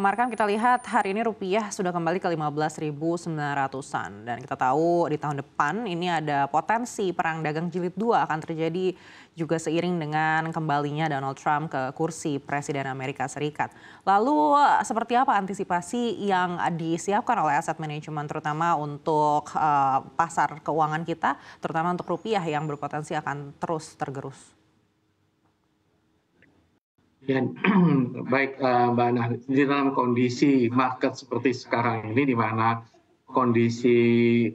Markam, kita lihat hari ini rupiah sudah kembali ke 15.900-an. Dan kita tahu di tahun depan ini ada potensi perang dagang jilid 2 akan terjadi juga seiring dengan kembalinya Donald Trump ke kursi Presiden Amerika Serikat. Lalu seperti apa antisipasi yang disiapkan oleh aset manajemen terutama untuk pasar keuangan kita, terutama untuk rupiah yang berpotensi akan terus tergerus? Ya, baik Mbak Nah, di dalam kondisi market seperti sekarang ini di mana kondisi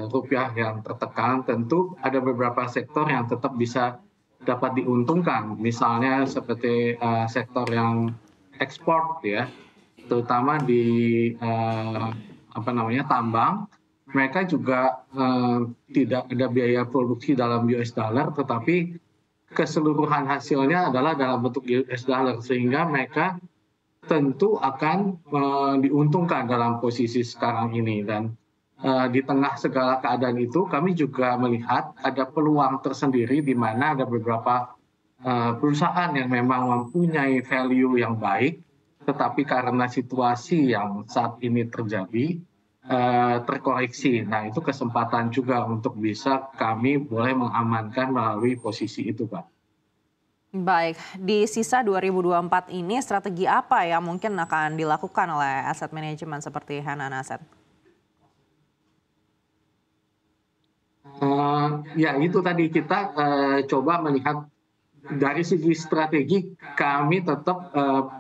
rupiah yang tertekan, tentu ada beberapa sektor yang tetap bisa dapat diuntungkan. Misalnya seperti sektor yang ekspor ya, terutama di tambang. Mereka juga tidak ada biaya produksi dalam US dollar, tetapi keseluruhan hasilnya adalah dalam bentuk US dollar, sehingga mereka tentu akan diuntungkan dalam posisi sekarang ini. Dan di tengah segala keadaan itu kami juga melihat ada peluang tersendiri di mana ada beberapa perusahaan yang memang mempunyai value yang baik, tetapi karena situasi yang saat ini terjadi terkoreksi. Nah, itu kesempatan juga untuk bisa kami boleh mengamankan melalui posisi itu, Pak. Baik, di sisa 2024 ini strategi apa yang mungkin akan dilakukan oleh aset manajemen seperti Hanan Asset? Ya itu tadi kita coba melihat dari segi strategi, kami tetap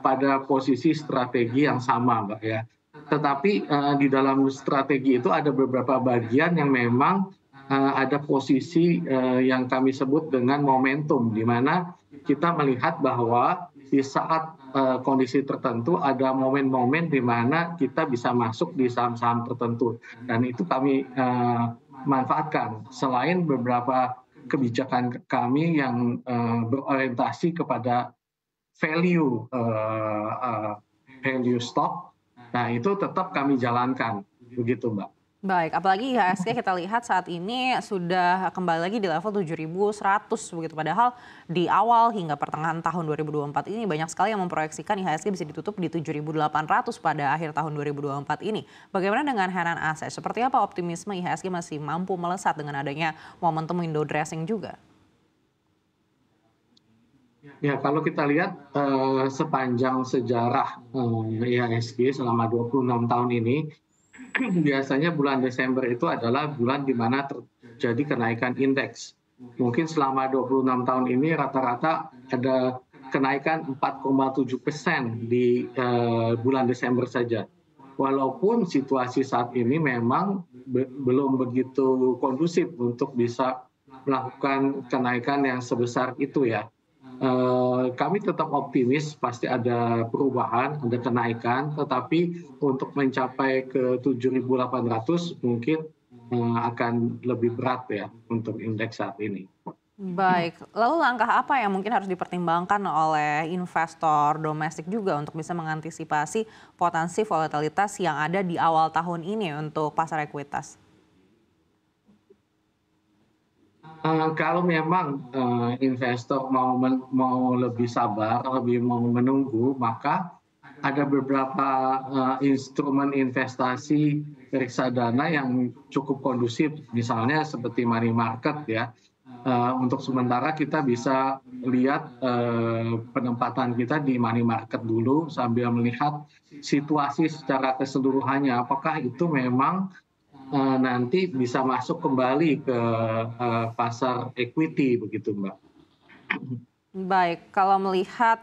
pada posisi strategi yang sama, Mbak ya. Tetapi di dalam strategi itu ada beberapa bagian yang memang ada posisi yang kami sebut dengan momentum, di mana kita melihat bahwa di saat kondisi tertentu ada momen-momen di mana kita bisa masuk di saham-saham tertentu, dan itu kami manfaatkan. Selain beberapa kebijakan kami yang berorientasi kepada value stock, nah itu tetap kami jalankan, begitu Mbak. Baik, apalagi IHSG kita lihat saat ini sudah kembali lagi di level 7.100 begitu. Padahal di awal hingga pertengahan tahun 2024 ini banyak sekali yang memproyeksikan IHSG bisa ditutup di 7.800 pada akhir tahun 2024 ini. Bagaimana dengan Hanan Asset? Seperti apa optimisme IHSG masih mampu melesat dengan adanya momentum window dressing juga? Ya, kalau kita lihat sepanjang sejarah IHSG selama 26 tahun ini, biasanya bulan Desember itu adalah bulan di mana terjadi kenaikan indeks. Mungkin selama 26 tahun ini rata-rata ada kenaikan 4,7% di bulan Desember saja. Walaupun situasi saat ini memang belum begitu kondusif untuk bisa melakukan kenaikan yang sebesar itu ya. Kami tetap optimis pasti ada perubahan, ada kenaikan, tetapi untuk mencapai ke 7.800 mungkin akan lebih berat ya untuk indeks saat ini. Baik, lalu langkah apa yang mungkin harus dipertimbangkan oleh investor domestik juga untuk bisa mengantisipasi potensi volatilitas yang ada di awal tahun ini untuk pasar ekuitas? Kalau memang investor mau lebih sabar, lebih mau menunggu, maka ada beberapa instrumen investasi reksadana yang cukup kondusif, misalnya seperti money market ya. Untuk sementara kita bisa lihat penempatan kita di money market dulu sambil melihat situasi secara keseluruhannya, apakah itu memang nanti bisa masuk kembali ke pasar equity begitu Mbak. Baik, kalau melihat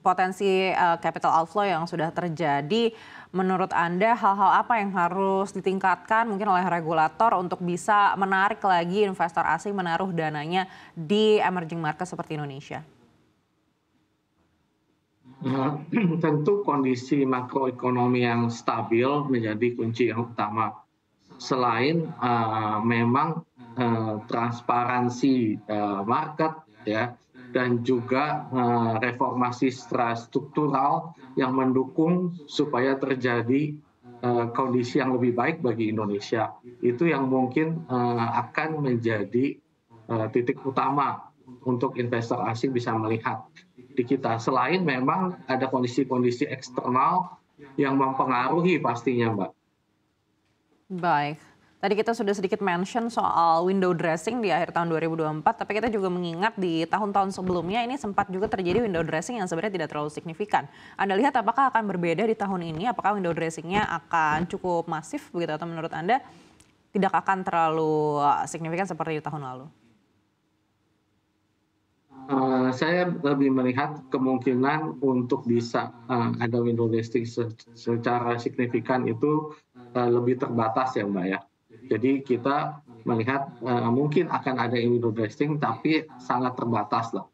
potensi capital outflow yang sudah terjadi, menurut Anda hal-hal apa yang harus ditingkatkan mungkin oleh regulator untuk bisa menarik lagi investor asing menaruh dananya di emerging market seperti Indonesia? Tentu kondisi makroekonomi yang stabil menjadi kunci yang utama. Selain memang transparansi market ya, dan juga reformasi struktural yang mendukung supaya terjadi kondisi yang lebih baik bagi Indonesia. Itu yang mungkin akan menjadi titik utama untuk investor asing bisa melihat di kita. Selain memang ada kondisi-kondisi eksternal yang mempengaruhi pastinya, Mbak. Baik. Tadi kita sudah sedikit mention soal window dressing di akhir tahun 2024, tapi kita juga mengingat di tahun-tahun sebelumnya ini sempat juga terjadi window dressing yang sebenarnya tidak terlalu signifikan. Anda lihat apakah akan berbeda di tahun ini? Apakah window dressingnya akan cukup masif begitu atau menurut Anda tidak akan terlalu signifikan seperti di tahun lalu? Saya lebih melihat kemungkinan untuk bisa ada window dressing secara signifikan itu lebih terbatas ya, Mbak, ya. Jadi kita melihat mungkin akan ada window dressing tapi sangat terbatas lah.